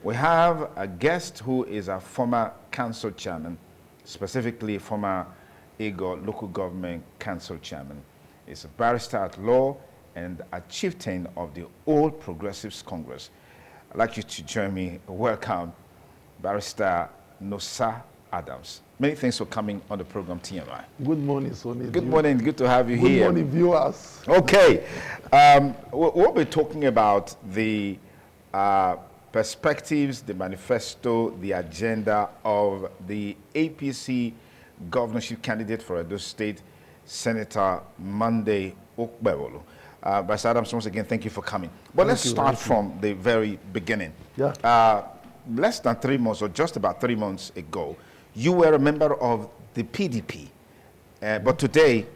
We have a guest who is a former council chairman, specifically former Igor local government council chairman. He's a barrister at law and a chieftain of the Old Progressives Congress. I'd like you to join me. Welcome, Barrister Nosa Adams. Many thanks for coming on the program, TMI. Good morning, Sonny. Good morning. Good to have you here. Good morning, viewers. Okay. We'll be talking about the perspectives, the manifesto, the agenda of the APC governorship candidate for Edo State, Senator Monday Okpebholo. Barrister Adams, once again, thank you for coming. But let's start from the very beginning. Yeah. Less than 3 months, or just about 3 months ago, you were a member of the PDP. But today,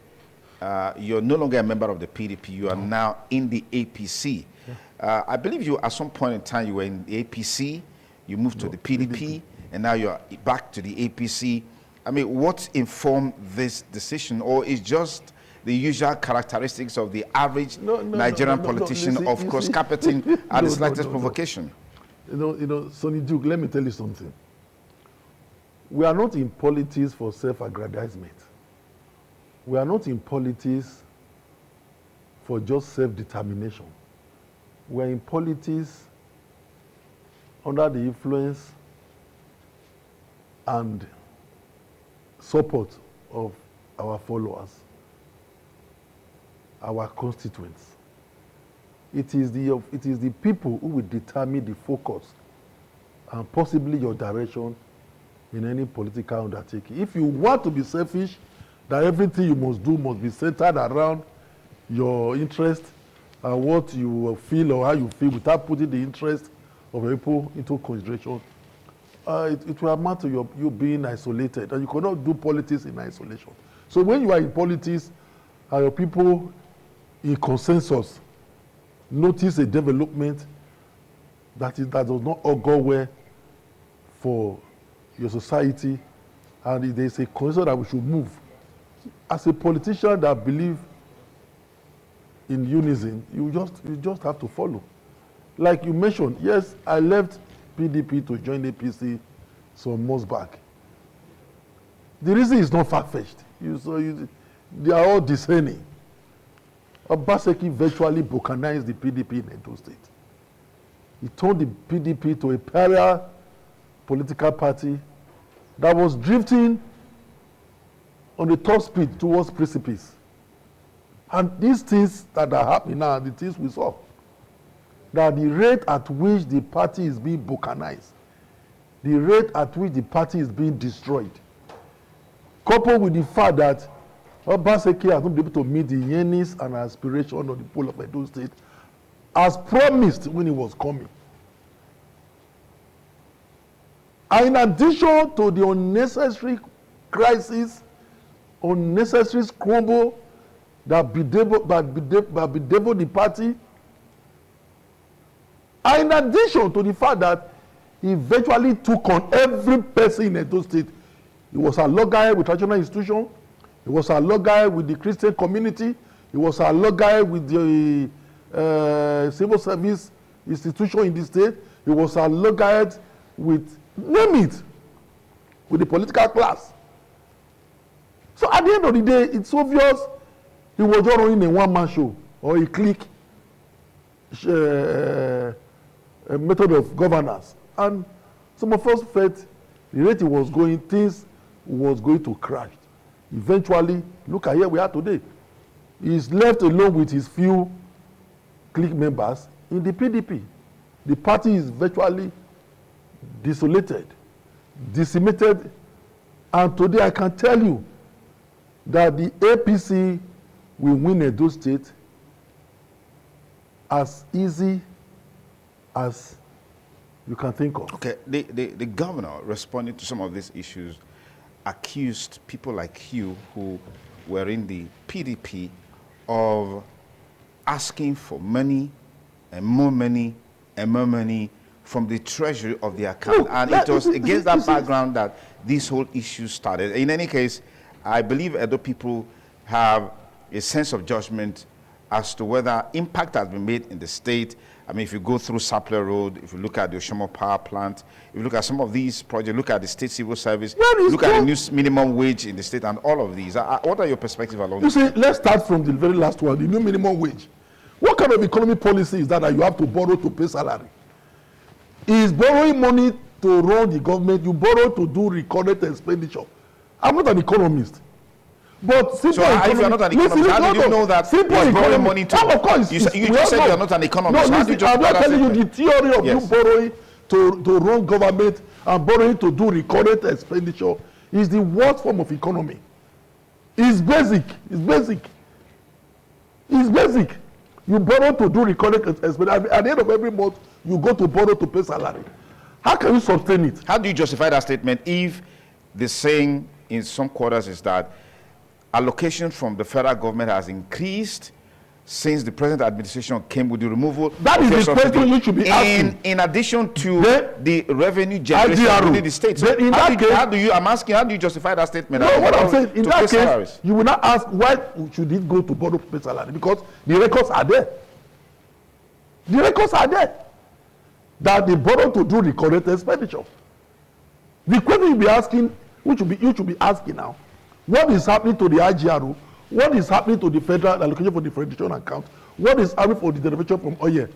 you're no longer a member of the PDP. You are now in the APC. Yeah. I believe you, at some point in time, you were in the APC, you moved to the PDP, and now you're back to the APC. I mean, what informed this decision, or is just the usual characteristics of the average Nigerian politician of cross-carpeting at the slightest provocation? You know, Sonny Duke, let me tell you something. We are not in politics for self-aggrandizement. We are not in politics for just self-determination. We are in politics under the influence and support of our followers, our constituents. It is the people who will determine the focus and possibly your direction in any political undertaking. If you want to be selfish, that everything you must do must be centered around your interest and what you feel or how you feel without putting the interest of people into consideration, it will amount to you being isolated, and you cannot do politics in isolation. So when you are in politics and your people in consensus notice a development that does not augur well for your society, and there is a consensus that we should move. As a politician that believes in unison, you just have to follow. Like you mentioned, yes, I left PDP to join APC some months back. The reason is not far-fetched. They are all discerning. Obaseki virtually balkanized the PDP in Edo State. He turned the PDP to a pariah political party that was drifting on the top speed towards precipice. And these things that are happening now are the things we saw. That the rate at which the party is being balkanized, the rate at which the party is being destroyed, coupled with the fact that Obaseki has not been able to meet the yearnings and aspirations of the people of Edo State as promised when he was coming. And in addition to the unnecessary crisis, unnecessary squabble that bedeviled the party, and in addition to the fact that he virtually took on every person in Edo State. He was a logger with traditional institutions. He was a logger with the Christian community. He was a logger with the civil service institution in the state. He was a logger with, name it, with the political class. So at the end of the day, it's obvious he was just running a one-man show or a clique a method of governance. And some of us felt the rate he was going, things was going to crash. Eventually, look at here we are today. He's left alone with his few clique members in the PDP. The party is virtually desolated, decimated, and today I can tell you that the APC will win Edo State as easy as you can think of. Okay, the governor, responding to some of these issues, accused people like you who were in the PDP of asking for money and more money and more money from the treasury of the account. And it was against that background that this whole issue started. In any case, I believe Edo people have a sense of judgment as to whether impact has been made in the state I mean, if you go through Sapler Road, if you look at the Oshomo Power Plant, if you look at some of these projects, look at the State Civil Service, look at the new minimum wage in the state and all of these. What are your perspectives along this? You see, let's start from the very last one, the new minimum wage. What kind of economic policy is that you have to borrow to pay salary? Is borrowing money to run the government, you borrow to do recorded expenditure. I'm not an economist. But simple if you're not an economist, how did you know that simple borrowing money to? Of course, you just said you're not an economist. No, listen, I'm not telling you the theory of you borrowing to run government and borrowing to do recorded expenditure is the worst form of economy. It's basic. It's basic. It's basic. You borrow to do recorded expenditure. At the end of every month, you go to borrow to pay salary. How can you sustain it? How do you justify that statement if the saying in some quarters is that allocation from the federal government has increased since the present administration came with the removal? That is the question you should be asking. In addition to the revenue generation within the state. So how do you justify that statement? No, what I'm saying, in that case, salaries? You will not ask why should it go to borrow to pay salary, because the records are there. The records are there. That they borrow to do the correct expenditure. The question you'll be asking, you should be asking now, what is happening to the IGRO? What is happening to the federal allocation for the federation account? What is happening for the derivation from oil?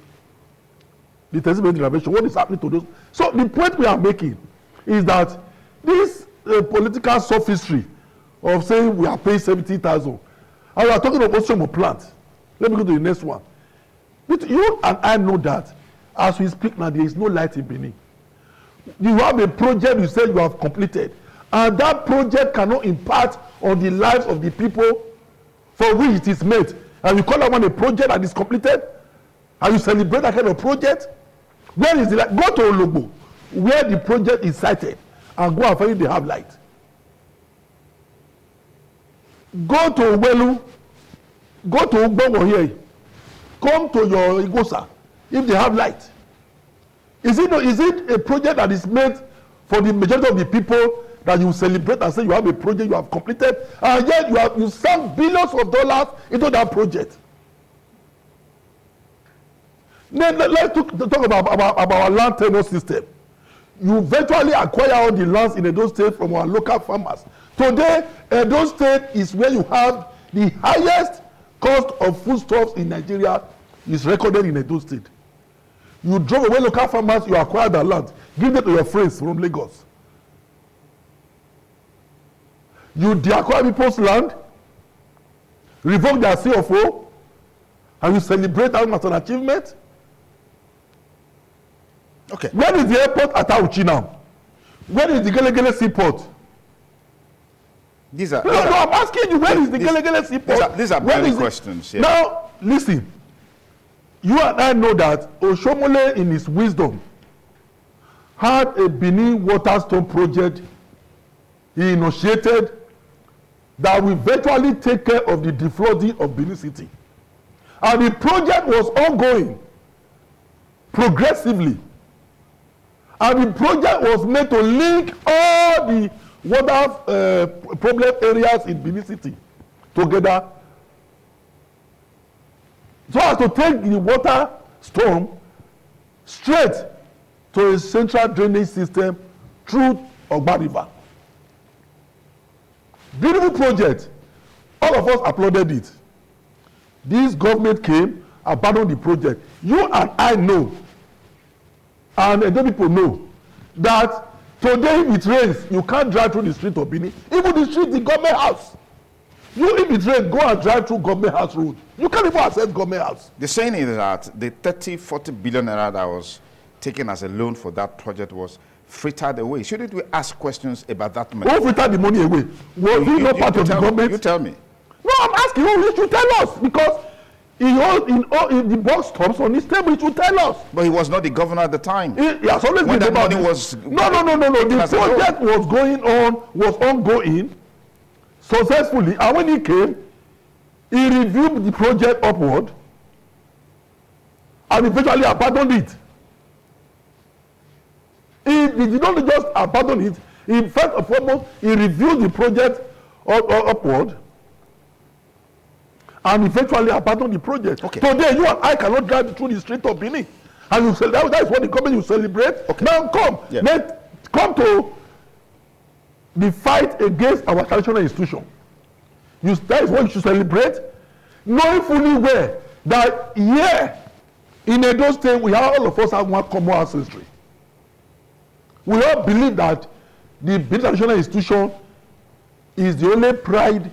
The taxable derivation, what is happening to those? So the point we are making is that this political sophistry of saying we are paying 70,000, and we are talking about Oshomo plant. Let me go to the next one. You and I know that as we speak now, there is no light in Benin. You have a project you said you have completed, and that project cannot impact on the lives of the people for which it is made. And you call that one a project that is completed, and you celebrate that kind of project. Where is the light? Go to Ologbo, where the project is sited, and go and find they have light. Go to Owelu, go to Ugbowo here, come to your Igosa, if they have light. Is it a project that is made for the majority of the people that you celebrate and say you have a project you have completed, and yet you sunk billions of dollars into that project? Then let's talk about our land tenure system. You virtually acquire all the lands in Edo State from our local farmers. Today, Edo State is where you have the highest cost of foodstuffs in Nigeria is recorded in Edo State. You drove away local farmers, you acquire the land, give them to your friends from Lagos. You de-acquire people's land, revoke their CFO, and you celebrate that as an achievement. Okay. Where is the airport at Auchi now? Where is the Gelegele Seaport? I'm asking you, where is the Gelegele Seaport? These are big questions. Yeah. Now, listen. You and I know that Oshomole, in his wisdom, had a Benin Waterstone project he initiated that will virtually take care of the deflooding of Benin City. And the project was ongoing progressively. And the project was made to link all the water problem areas in Benin City together, so as to take the water storm straight to a central drainage system through Ogba River. Beautiful project. All of us applauded it. This government came, abandoned the project. You and I know, and Edo people know, that today if it rains, you can't drive through the street of Benin. Even the street, the government house. You, if it rains, go and drive through government house road. You can't even access government house. The saying is that the 30-40 billion naira that was taken as a loan for that project was frittered away. Shouldn't we ask questions about that money? Who frittered the money away? Was he not part of the government? You tell me. No, I'm asking you. You should tell us, because in the box tops on his table, he should tell us. But he was not the governor at the time. He has always when been that money was. No. The project was ongoing successfully, and when he came, he reviewed the project upward and eventually abandoned it. He did not just abandon it. In fact, of foremost, he reviewed the project upward and eventually abandoned the project. Okay. Today, you and I cannot drive through the street of Benin And you say that is what the government you celebrate. Okay. Now come. Yeah. Come to the fight against our traditional institution. That is what you should celebrate, knowing fully well that here in Edo State, all of us have one common ancestry. We all believe that the traditional institution is the only pride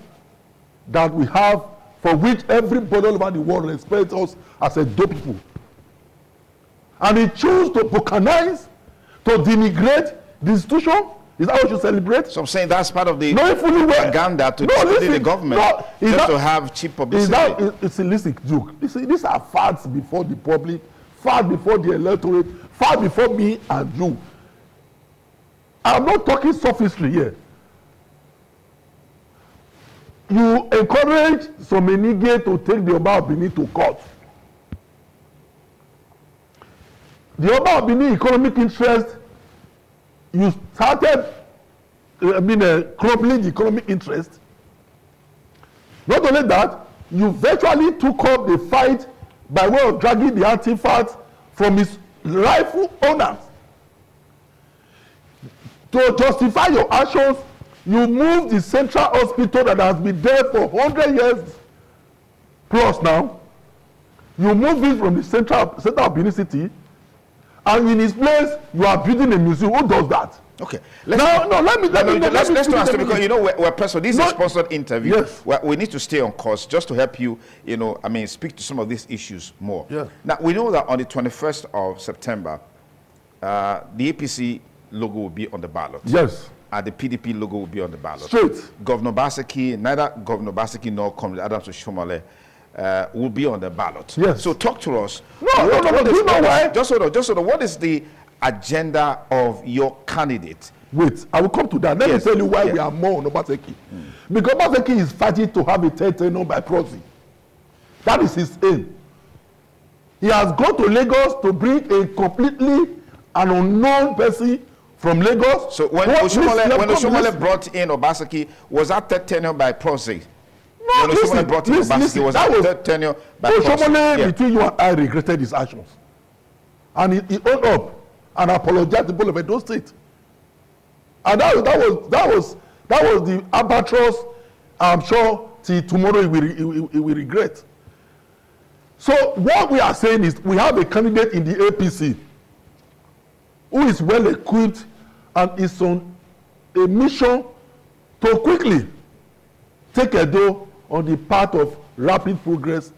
that we have, for which everybody all over the world respects us as Edo people. And he choose to buccanize, to denigrate the institution. Is that what you celebrate? So I'm saying that's part of the propaganda to the government, just to have cheap publicity. It's a illicit joke. These are facts before the public, facts before the electorate, facts before me and you. I'm not talking sophistry here. You encourage some Enige to take the Oba of Benin to court. The Oba of Benin economic interest, you started crumbling the economic interest. Not only that, you virtually took up the fight by way of dragging the artifacts from its rightful owners. To justify your actions, you moved the central hospital that has been there for 100 years plus now. You move it from the center of Benin City, and in its place, you are building a museum. Who does that? Okay. Let's not answer, because we're pressed. This is a sponsored interview. Yes. We need to stay on course just to help you. Speak to some of these issues more. Yeah. Now we know that on the 21st of September, the APC logo will be on the ballot. Yes. And the PDP logo will be on the ballot. Straight. Governor Baseki, neither Governor Baseki nor Comrade Adams Oshomole will be on the ballot. Yes. So talk to us. No. Do you know why? Just hold on. What is the agenda of your candidate? Wait, I will come to that. Let me tell you why we are more on Obaseki. Because Obaseki is fighting to have a third tenure by proxy. That is his aim. He has gone to Lagos to bring a completely an unknown person from Lagos. So when Oshomole brought in Obaseki, was that third tenure by proxy? No, when Oshomole brought in Obaseki, was that third tenure by proxy? Oshomole, between you and I, regretted his actions. And he owned up and apologized to the people of Edo State. And that was the albatross. I'm sure till tomorrow he will regret. So what we are saying is we have a candidate in the APC who is well equipped and is on a mission to quickly take Edo on the path of rapid progress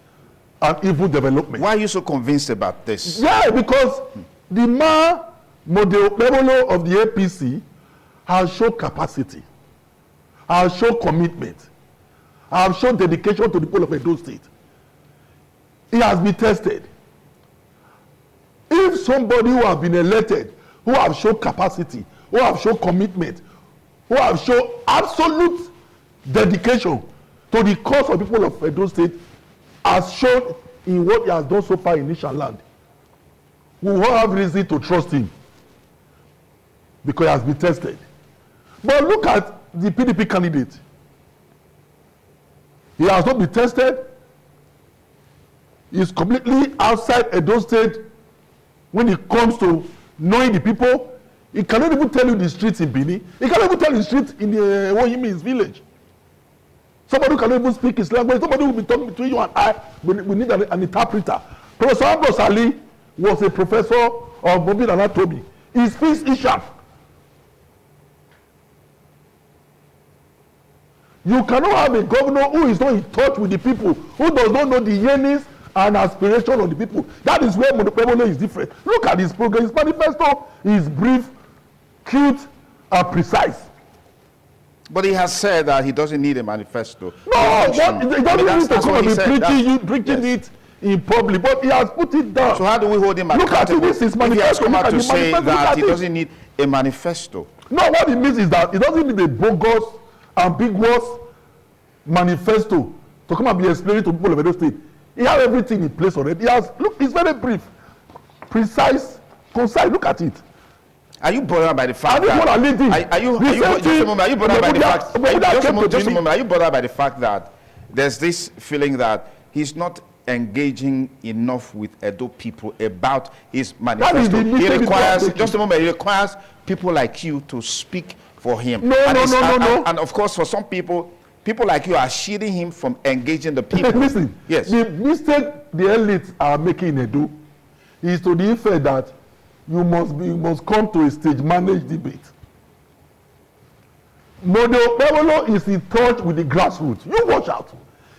and even development. Why are you so convinced about this? Yeah, because the man model of the APC has shown capacity, has shown commitment, has shown dedication to the people of Edo State. He has been tested. If somebody who has been elected, who have shown capacity, who have shown commitment, who have shown absolute dedication to the cause of people of Edo State, has shown in what he has done so far in Nisha land, we will have reason to trust him because he has been tested. But look at the PDP candidate. He has not been tested. He is completely outside Edo State when it comes to knowing the people. He cannot even tell you the streets in Benin. He cannot even tell you the streets in his village. Somebody who cannot even speak his language. Somebody who will be talking between you and I. We need an interpreter. Professor Ambrose Ali was a professor of mobile anatomy. He speaks Ishak. You cannot have a governor who is not in touch with the people, who does not know the yearnings and aspiration of the people. That is where Monopole is different. Look at his program. His manifesto is brief, cute, and precise. But he has said that he doesn't need a manifesto. No, he doesn't need to come and be preaching it in public, but he has put it down. So how do we hold him accountable? Look at this, his manifesto. If he has come out to say that he doesn't need a manifesto. No, what it means is that he doesn't need a bogus, ambiguous manifesto to come and be explaining to people of Edo State. He has everything in place already. He has, look, it's very brief, precise, concise. Look at it. Are you bothered by the fact that are you bothered by the fact that there's this feeling that he's not engaging enough with Edo people about his manifesto. He requires, just a moment, he requires people like you to speak for him. No. And of course, for some people like you are shielding him from engaging the people. Listen, yes. The mistake the elites are making in Edo is to the effect that you must come to a stage managed debate. Model Pablo is in touch with the grassroots. You watch out.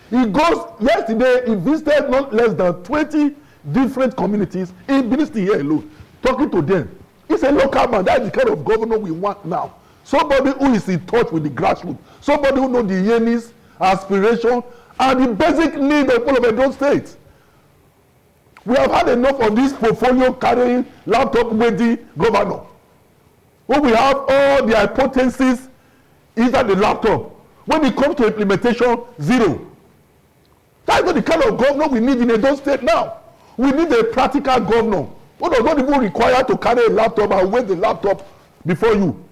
He goes, yesterday, he visited not less than 20 different communities in Benin State here alone, talking to them. He's a local man. That's the kind of governor we want now. Somebody who is in touch with the grassroots. Somebody who knows the yearnings, aspiration, and the basic need of all of Edo State. We have had enough of this portfolio carrying, laptop ready governor. When we have all the hypotheses inside the laptop. When it comes to implementation, zero. That's not the kind of governor we need in Edo State now. We need a practical governor who does not even require to carry a laptop and wait the laptop before you.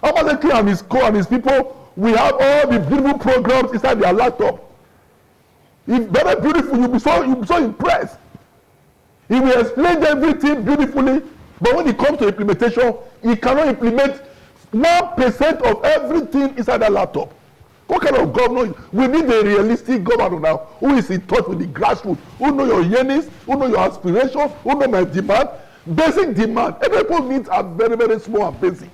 Obviously, and his co and his people, we have all the beautiful programs inside their laptop. It's very beautiful. You'll be so impressed. He will explain everything beautifully, but when it comes to implementation, he cannot implement 1% of everything inside that laptop. What kind of governor? We need a realistic governor now who is in touch with the grassroots, who know your yearnings, who know your aspirations, who know my demand, basic demand. Everybody's needs are very, very small and basic.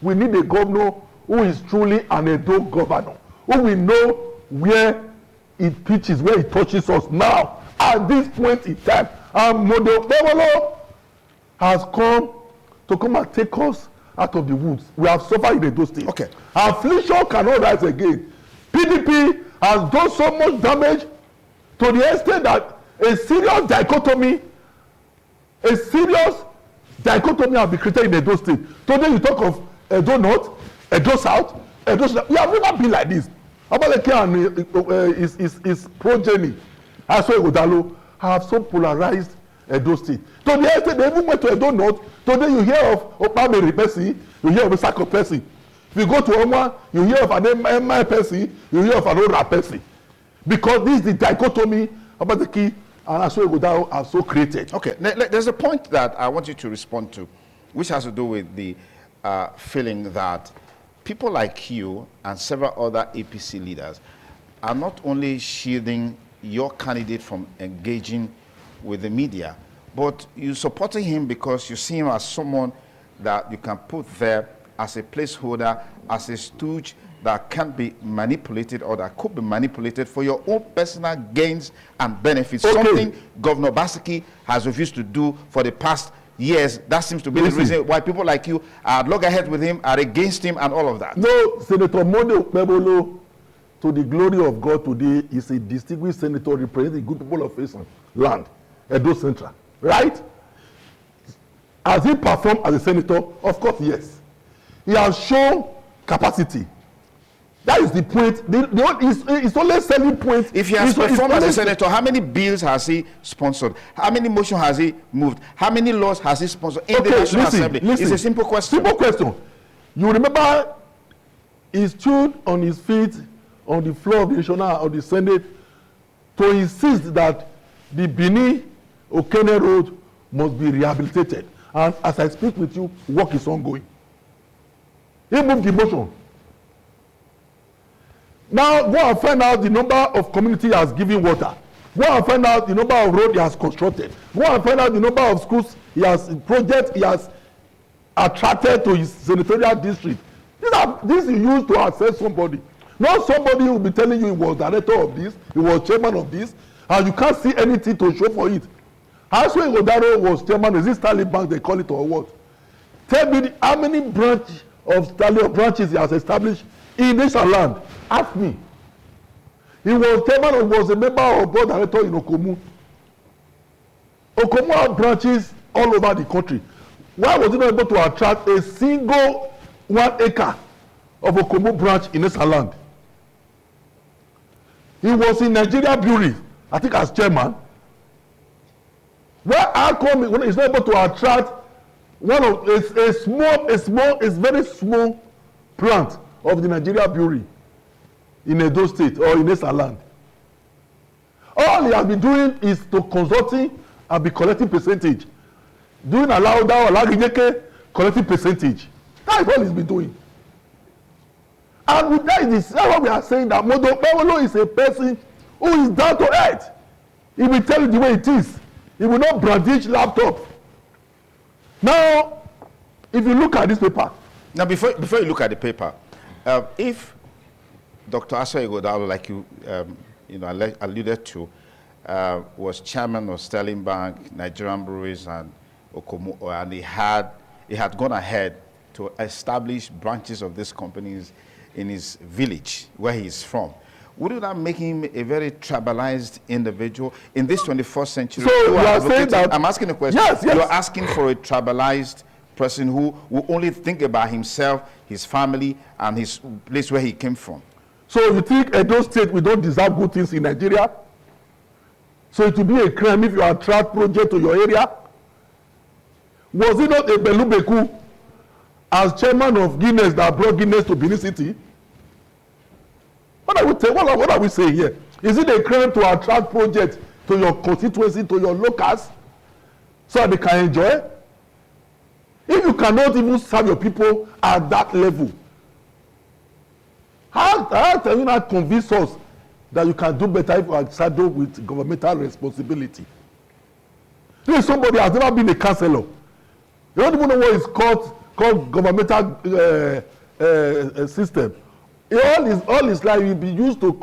We need a governor who is truly an Edo governor, who we know where it pitches, where it touches us now at this point in time. And Model Pablo has come to come and take us out of the woods. We have suffered in Edo State. Okay. Affliction cannot rise again. PDP has done so much damage to the extent that a serious dichotomy has been created in Edo State. Today you talk of Edo North, Edo South, Edo South. We have never been like this. Abaleke and his progeny, Aso Igodalo, have so polarized Edo State. To the extent they even went to Edo North. Today you hear of Opameri person, you hear of a Sako person. If you go to Omwa, you hear of an MI person, you hear of an Ora person. Because this is the dichotomy about the key and Aso Igodalo have so created. Okay, there's a point that I want you to respond to, which has to do with the feeling that people like you and several other APC leaders are not only shielding your candidate from engaging with the media, but you're supporting him because you see him as someone that you can put there as a placeholder, as a stooge that can't be manipulated or that could be manipulated for your own personal gains and benefits. Okay. Something Governor Basiki has refused to do for the past years. That seems to be the reason why people like you are loggerheads with him, are against him, and all of that. No, Senator Model Pablo, to the glory of God today, is a distinguished senator representing the good people of his land, Edo Central. Right? Has he performed as a senator? Of course, yes. He has shown capacity. That is the point. It's only selling point. If he has performed as a senator, how many bills has he sponsored? How many motions has he moved? How many laws has he sponsored in the National Assembly? It's a simple question. Simple question. You remember he stood on his feet on the floor of the National of the Senate to insist that the Benin Okene Road must be rehabilitated. And as I speak with you, work is ongoing. He moved the motion. Now go and find out the number of community he has given water. Go and find out the number of roads he has constructed. Go and find out the number of schools he has projects he has attracted to his senatorial district. This is used to assess somebody. Not somebody who will be telling you he was director of this, he was chairman of this, and you can't see anything to show for it. Aso Igodalo was chairman, is it Stanley Bank they call it or what? Tell me how many branches he has established in this land. Ask me. He was chairman or was a member of board director in Okomu. Okomu had branches all over the country. Why was he not able to attract a single 1 acre of Okomu branch in this land? He was in Nigeria Brewery, I think as chairman. How come he's not able to attract a very small plant of the Nigeria Brewery in Edo State or in Esa land? All he has been doing is to consulting and be collecting percentage. Doing Alauda or Lagijeke, collecting percentage. That is all he's been doing. And with that is what we are saying, that Modopewolo is a person who is down to earth. He will tell you the way it is. He will not brandish laptop. Now, if you look at this paper. Now, before you look at the paper, if Dr. Asa Ighodalo, like you alluded to, was chairman of Sterling Bank, Nigerian Breweries, and Okomo, and he had gone ahead to establish branches of these companies in his village where he is from, wouldn't that make him a very tribalized individual in this 21st century? So you are saying that, I'm asking a question. Yes. You're asking for a tribalized person who will only think about himself, his family, and his place where he came from. So you think Edo State we don't deserve good things in Nigeria? So it will be a crime if you attract project to your area? Was it not a Belubeku as chairman of Guinness that brought Guinness to Benin City? What are we saying here? Is it a crime to attract projects to your constituency, to your locals, so that they can enjoy? If you cannot even serve your people at that level, how can you not convince us that you can do better if you are saddled with governmental responsibility? This is somebody who has never been a councillor. You don't even know what is called governmental system. All his life will be used to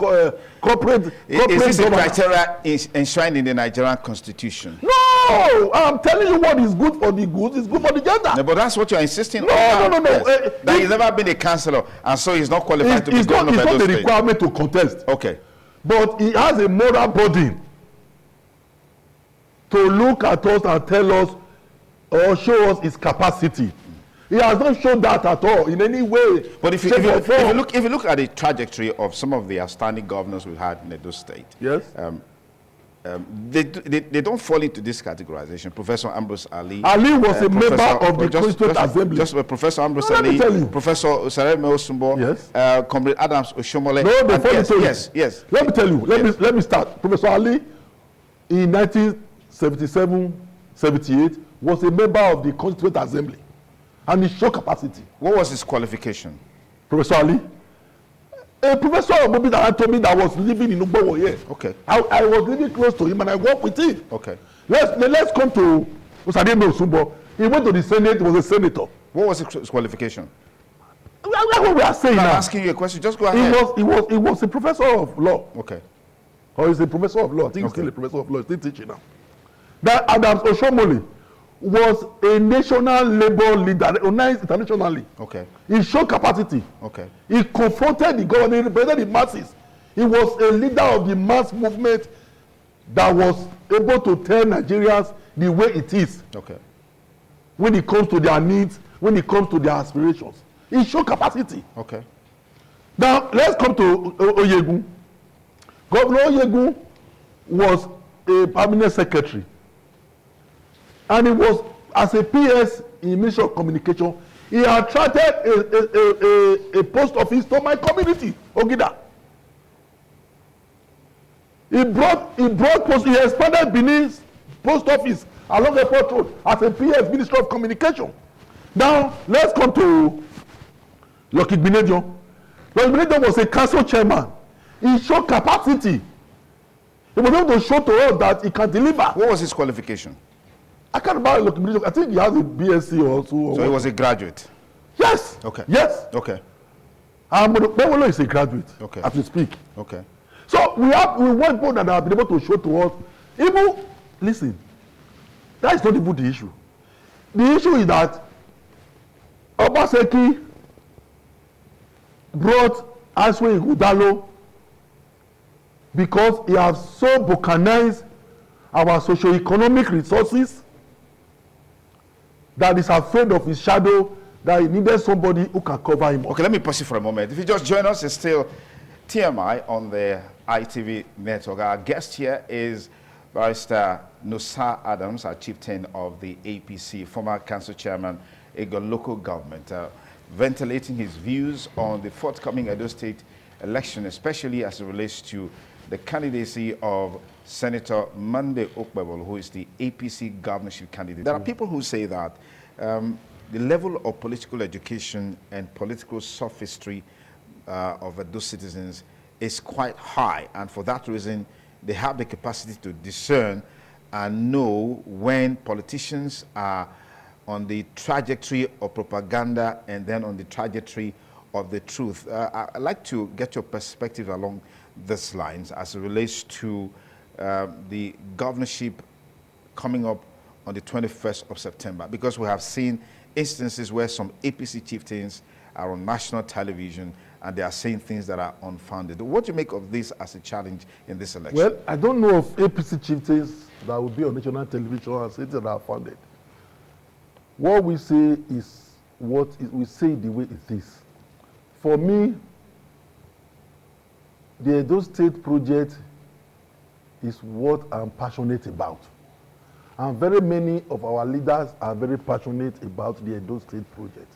corporate. Is this a criteria enshrined in the Nigerian Constitution? No, I'm telling you what is good for the goose is good for the gander. No, but that's what you're insisting on. No. Yes. That he's never been a councillor, and so he's not qualified to be governor of Edo State. It's not the requirement to contest. Okay. But he has a moral burden to look at us and tell us or show us his capacity. He has not shown that at all in any way. But if you look at the trajectory of some of the outstanding governors we had in Edo State, yes, they don't fall into this categorization. Professor Ambrose Ali. Ali was a member of the Constituent Assembly. Just Professor Ambrose Ali, Professor Osareme Osumbo, yes, Comrade Adams Oshomole. No, they fall into yes. Let me tell you. Let me start. Professor Ali, in 1977-78, was a member of the Constituent Assembly. And his show capacity. What was his qualification? Professor Ali? A professor of Mobi that told me that I was living in Ugbowo here. Okay. I was living close to him and I worked with him. Okay. Let's come to Osadebe Osumbo. He went to the Senate, he was a senator. What was his qualification? That's what we are saying now. I'm asking you a question. Just go ahead. He was a professor of law. Okay. Or he's a professor of law. I think he's still a professor of law. He's still teaching now. That Adams Oshomole was a national labor leader, recognized internationally. Okay. He showed capacity. Okay. He confronted the government, he represented the masses. He was a leader of the mass movement that was able to tell Nigerians the way it is. Okay. When it comes to their needs, when it comes to their aspirations. He showed capacity. Okay. Now, let's come to Oyegun. Governor Oyegun was a permanent secretary. And he was, as a PS in Ministry of Communication, he attracted a post office to my community, Ogida. He expanded Benin's post office along the port road as a PS Minister of Communication. Now, let's come to Lucky Gbenedion. Lucky Gbenedion was a council chairman. He showed capacity. He was able to show to us that he can deliver. What was his qualification? I can't remember Lucky Gbenedion. I think he has a BSc also. So he was a graduate? Yes. Okay. Yes. Okay. Bawolo is a graduate. Okay. As we speak. Okay. So we want people that have been able to show to us. Even, listen, that is not even the issue. The issue is that Obaseki brought Aswe Ighodalo because he has so balkanized our socio-economic resources that is afraid of his shadow, that he needed somebody who can cover him up. Okay, let me pause you for a moment. If you just join us, it's still TMI on the ITV network. Our guest here is Barrister Nosa Adams, our chieftain of the APC, former council chairman, Egon local government, ventilating his views on the forthcoming Edo State election, especially as it relates to the candidacy of Senator Monday Okpebholo, who is the APC governorship candidate. There are people who say that the level of political education and political sophistry of those citizens is quite high, and for that reason, they have the capacity to discern and know when politicians are on the trajectory of propaganda and then on the trajectory of the truth. I'd like to get your perspective along these lines as it relates to the governorship coming up on the 21st of September, because we have seen instances where some APC chieftains are on national television and they are saying things that are unfounded. What do you make of this as a challenge in this election? Well, I don't know of APC chieftains that will be on national television and say that are founded. What we say is what we say the way it is. For me, the Edo State project is what I'm passionate about. And very many of our leaders are very passionate about the Edo State project.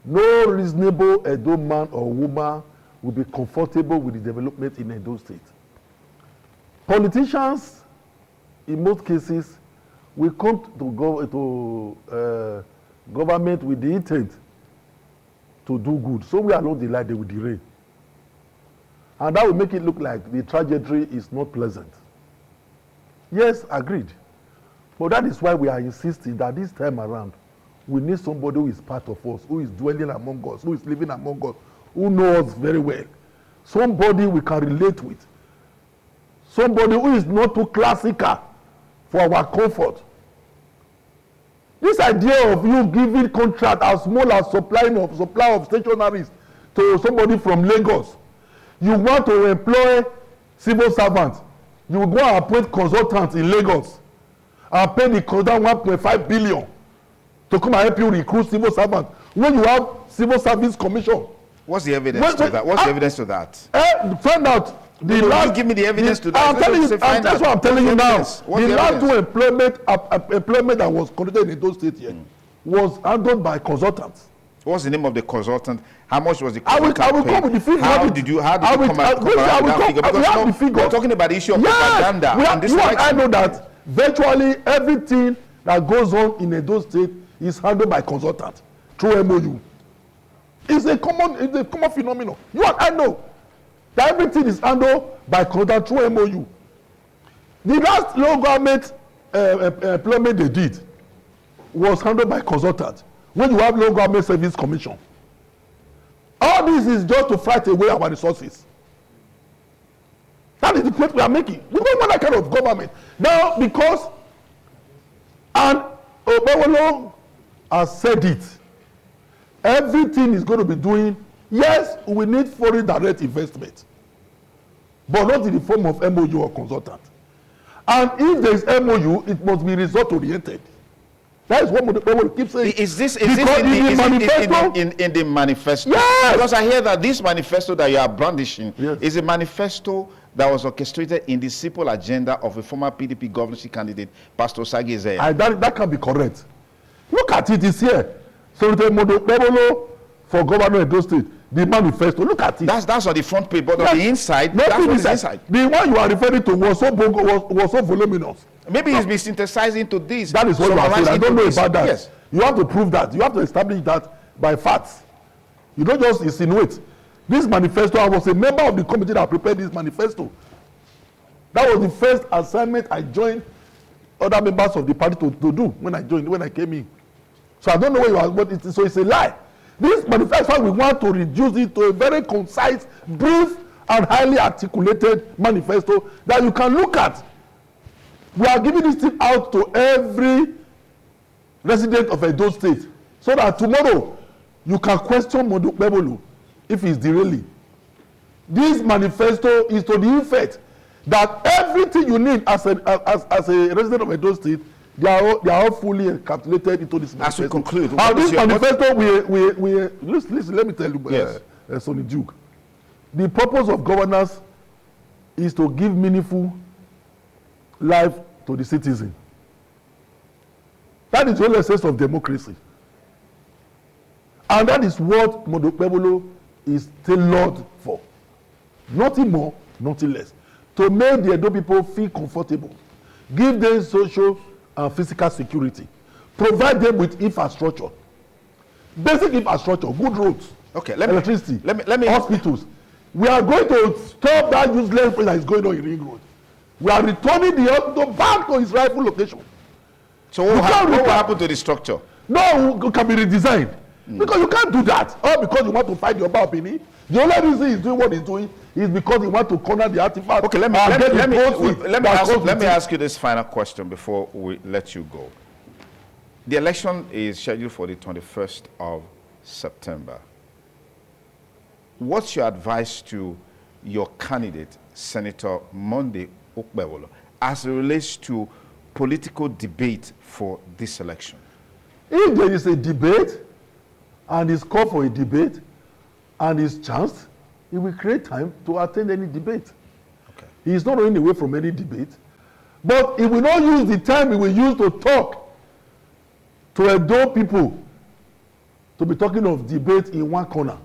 No reasonable Edo man or woman will be comfortable with the development in Edo State. Politicians, in most cases, will come to government with the intent to do good. Somewhere along the line, they will derail. And that will make it look like the trajectory is not pleasant. Yes, agreed. But that is why we are insisting that this time around, we need somebody who is part of us, who is dwelling among us, who is living among us, who knows us very well. Somebody we can relate with. Somebody who is not too classical for our comfort. This idea of you giving contract as small as supply of stationaries to somebody from Lagos. You want to employ civil servants. You will go and appoint consultants in Lagos and pay the consultant 1.5 billion to come and help you recruit civil servants when you have civil service commission. What's the evidence to that? What's the evidence to that? Find out. Give me the evidence to that. I'm telling you, that's what I'm telling you now. The last two employment that was conducted in those states here was handled by consultants. What's the name of the consultant? How much was the consultant I will come with the figure. How did you come around that figure? Because we're talking about the issue of propaganda. I know that virtually everything that goes on in Edo State is handled by consultants through MOU. It's a common phenomenon. You and I know that everything is handled by consultants through MOU. The last local government employment they did was handled by consultants. When you have local government service commission, all this is just to fight away our resources. That is the point we are making. We don't want that kind of government now, because and Okpebholo has said it. Everything is going to be doing. Yes, we need foreign direct investment, but not in the form of MOU or consultant. And if there is MOU, it must be result oriented. That is what Okpebholo keeps saying. Is this in the manifesto? Yes. Because I hear that this manifesto that you are brandishing is a manifesto that was orchestrated in the simple agenda of a former PDP governorship candidate, Pastor Sagi Zeya. That can be correct. Look at it, it's here. So the Okpebholo for governor of Edo State, the manifesto, look at it. That's on the front page, but on the inside, that's what is inside. The one you are referring to was so voluminous. Maybe he's been synthesizing to this. That is what you are saying. I don't know about that. Yes. You have to prove that. You have to establish that by facts. You don't just insinuate. This manifesto, I was a member of the committee that prepared this manifesto. That was the first assignment I joined other members of the party to do when I came in. So I don't know where you are, but so it's a lie. This manifesto, we want to reduce it to a very concise, brief, and highly articulated manifesto that you can look at. We are giving this thing out to every resident of Edo State so that tomorrow you can question Monday Okpebholo if he's derailing. This manifesto is to the effect that everything you need as a resident of Edo State, they are all fully encapsulated into this manifesto. As we conclude, this manifesto, listen, let me tell you, Sonny Duke. The purpose of governance is to give meaningful life to the citizen. That is the whole essence of democracy. And that is what Monday Okpebholo is tailored for. Nothing more, nothing less. to make the Edo people feel comfortable, give them social and physical security, provide them with infrastructure, basic infrastructure, good roads, okay, electricity, let me hospitals. We are going to stop that useless thing that is going on in Ring Road. We are returning the hospital back to its rightful location. So what will happen to the structure? No, it can be redesigned. Because you can't do that. All because you want to fight your Benin. The only reason he's doing what he's doing is because he wants to corner the artifact. Okay, let me ask you this final question before we let you go. The election is scheduled for the 21st of September. What's your advice to your candidate, Senator Monday Okpebholo, as it relates to political debate for this election? If there is a debate and it's called for a debate and it's chanced, he will create time to attend any debate. Okay. He is not running away from any debate, but he will not use the time he will use to talk to Edo people to be talking of debate in one corner.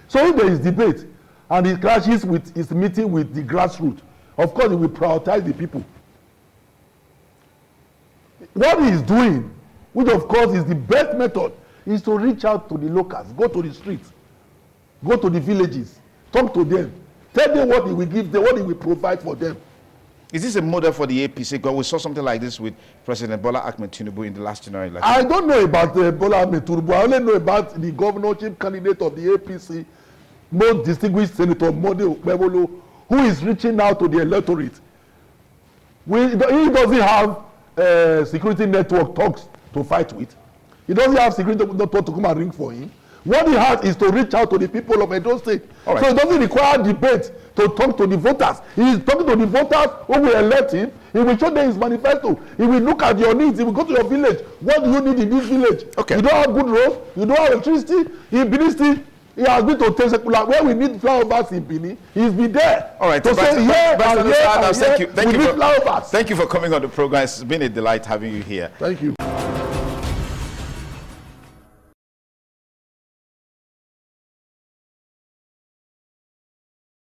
So if there is debate and he clashes with his meeting with the grassroots, of course he will prioritize the people. What he is doing, which of course is the best method, is to reach out to the locals, go to the streets, go to the villages, talk to them, tell them what he will give them, what he will provide for them. Is this a model for the APC? Because we saw something like this with President Bola Ahmed Tinubu in the last general election. I don't know about Bola Ahmed Tinubu. I only know about the governorship candidate of the APC, most distinguished Senator Monday Okpebholo, who is reaching out to the electorate. He doesn't have security network talks to fight with. He doesn't have security network to come and ring for him. What he has is to reach out to the people of Edo State. Right. So it doesn't require debate to talk to the voters. He is talking to the voters who will elect him. He will show them his manifesto. He will look at your needs. He will go to your village. What do you need in this village? Okay. You don't have good roads. You don't have electricity. In Benin State, he has been to Tesekula. Where we need flyovers in Benin, he's been there. All right. To say thank you for coming on the program. It's been a delight having you here. Thank you.